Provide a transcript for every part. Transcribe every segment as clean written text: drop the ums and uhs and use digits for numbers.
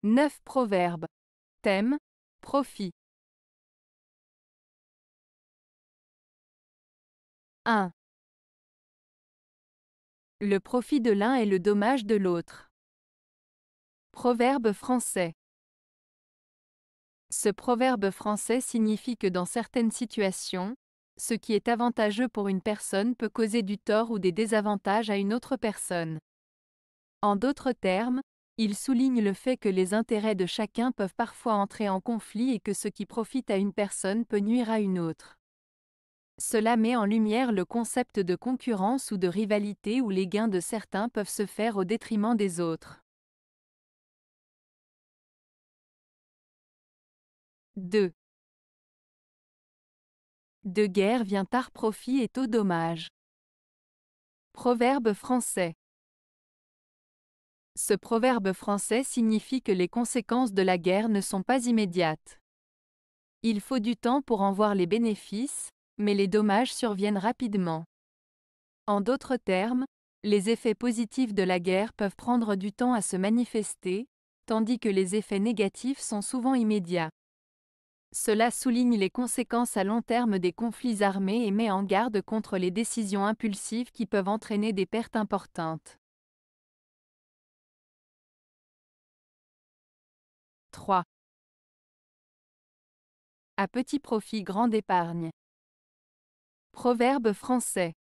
9 proverbes. Thème, profit. 1. Le profit de l'un est le dommage de l'autre. Proverbe français. Ce proverbe français signifie que dans certaines situations, ce qui est avantageux pour une personne peut causer du tort ou des désavantages à une autre personne. En d'autres termes, il souligne le fait que les intérêts de chacun peuvent parfois entrer en conflit et que ce qui profite à une personne peut nuire à une autre. Cela met en lumière le concept de concurrence ou de rivalité où les gains de certains peuvent se faire au détriment des autres. 2. De guerre vient tard profit et tôt dommage. Proverbe français. Ce proverbe français signifie que les conséquences de la guerre ne sont pas immédiates. Il faut du temps pour en voir les bénéfices, mais les dommages surviennent rapidement. En d'autres termes, les effets positifs de la guerre peuvent prendre du temps à se manifester, tandis que les effets négatifs sont souvent immédiats. Cela souligne les conséquences à long terme des conflits armés et met en garde contre les décisions impulsives qui peuvent entraîner des pertes importantes. 3. À petit profit grande épargne. Proverbe français.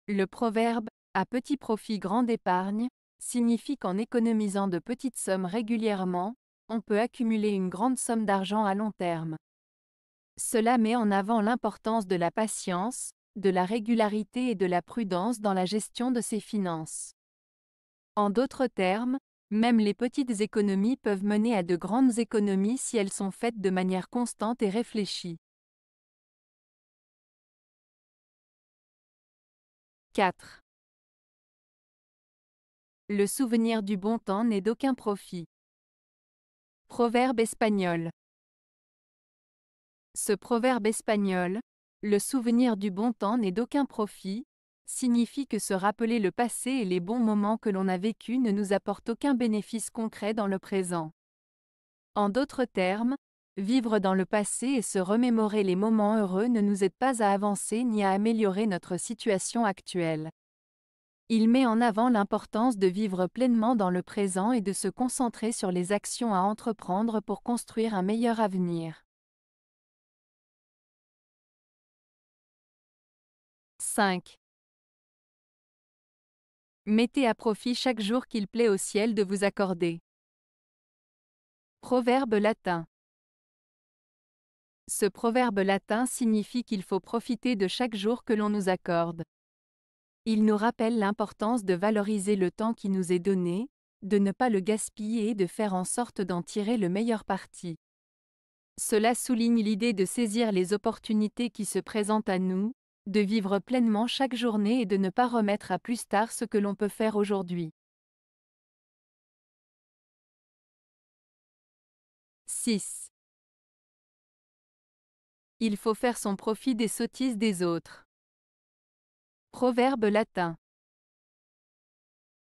Le proverbe « à petit profit grande épargne » signifie qu'en économisant de petites sommes régulièrement, on peut accumuler une grande somme d'argent à long terme. Cela met en avant l'importance de la patience, de la régularité et de la prudence dans la gestion de ses finances. En d'autres termes, même les petites économies peuvent mener à de grandes économies si elles sont faites de manière constante et réfléchie. 4. Le souvenir du bon temps n'est d'aucun profit. Proverbe espagnol. Ce proverbe espagnol, le souvenir du bon temps n'est d'aucun profit, signifie que se rappeler le passé et les bons moments que l'on a vécus ne nous apporte aucun bénéfice concret dans le présent. En d'autres termes, vivre dans le passé et se remémorer les moments heureux ne nous aide pas à avancer ni à améliorer notre situation actuelle. Il met en avant l'importance de vivre pleinement dans le présent et de se concentrer sur les actions à entreprendre pour construire un meilleur avenir. 5. Mettez à profit chaque jour qu'il plaît au ciel de vous accorder. Proverbe latin. Ce proverbe latin signifie qu'il faut profiter de chaque jour que l'on nous accorde. Il nous rappelle l'importance de valoriser le temps qui nous est donné, de ne pas le gaspiller et de faire en sorte d'en tirer le meilleur parti. Cela souligne l'idée de saisir les opportunités qui se présentent à nous, de vivre pleinement chaque journée et de ne pas remettre à plus tard ce que l'on peut faire aujourd'hui. 6. Il faut faire son profit des sottises des autres. Proverbe latin.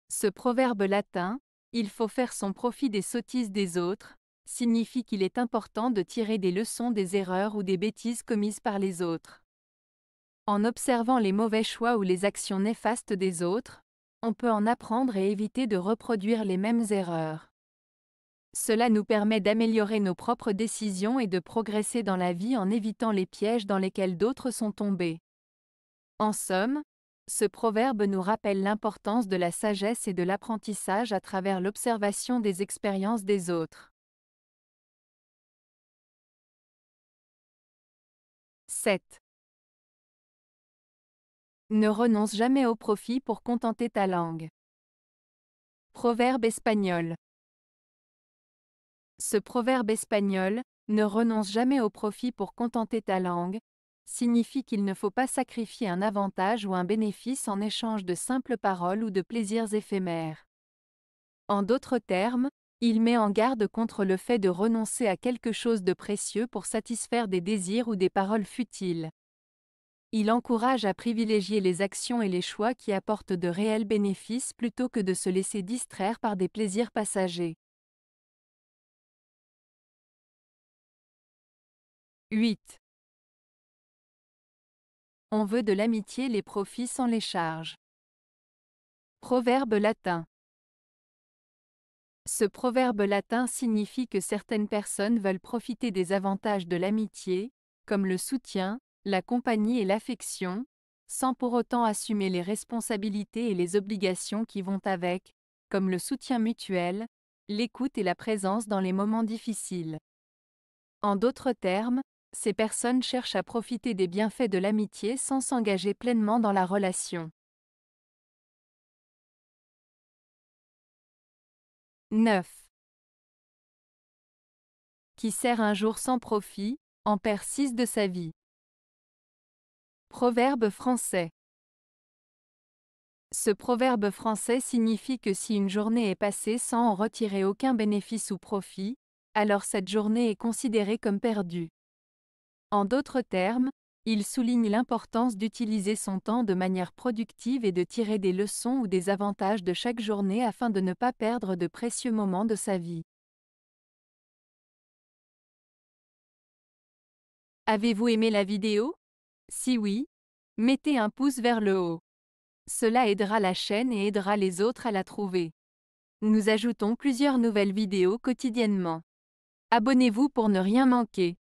Ce proverbe latin, il faut faire son profit des sottises des autres, signifie qu'il est important de tirer des leçons des erreurs ou des bêtises commises par les autres. En observant les mauvais choix ou les actions néfastes des autres, on peut en apprendre et éviter de reproduire les mêmes erreurs. Cela nous permet d'améliorer nos propres décisions et de progresser dans la vie en évitant les pièges dans lesquels d'autres sont tombés. En somme, ce proverbe nous rappelle l'importance de la sagesse et de l'apprentissage à travers l'observation des expériences des autres. 7. Ne renonce jamais au profit pour contenter ta langue. Proverbe espagnol. Ce proverbe espagnol, ne renonce jamais au profit pour contenter ta langue, signifie qu'il ne faut pas sacrifier un avantage ou un bénéfice en échange de simples paroles ou de plaisirs éphémères. En d'autres termes, il met en garde contre le fait de renoncer à quelque chose de précieux pour satisfaire des désirs ou des paroles futiles. Il encourage à privilégier les actions et les choix qui apportent de réels bénéfices plutôt que de se laisser distraire par des plaisirs passagers. 8. On veut de l'amitié les profits sans les charges. Proverbe latin. Ce proverbe latin signifie que certaines personnes veulent profiter des avantages de l'amitié, comme le soutien, la compagnie et l'affection, sans pour autant assumer les responsabilités et les obligations qui vont avec, comme le soutien mutuel, l'écoute et la présence dans les moments difficiles. En d'autres termes, ces personnes cherchent à profiter des bienfaits de l'amitié sans s'engager pleinement dans la relation. 9. Qui sert un jour sans profit, en perd 6 de sa vie. Proverbe français. Ce proverbe français signifie que si une journée est passée sans en retirer aucun bénéfice ou profit, alors cette journée est considérée comme perdue. En d'autres termes, il souligne l'importance d'utiliser son temps de manière productive et de tirer des leçons ou des avantages de chaque journée afin de ne pas perdre de précieux moments de sa vie. Avez-vous aimé la vidéo? Si oui, mettez un pouce vers le haut. Cela aidera la chaîne et aidera les autres à la trouver. Nous ajoutons plusieurs nouvelles vidéos quotidiennement. Abonnez-vous pour ne rien manquer.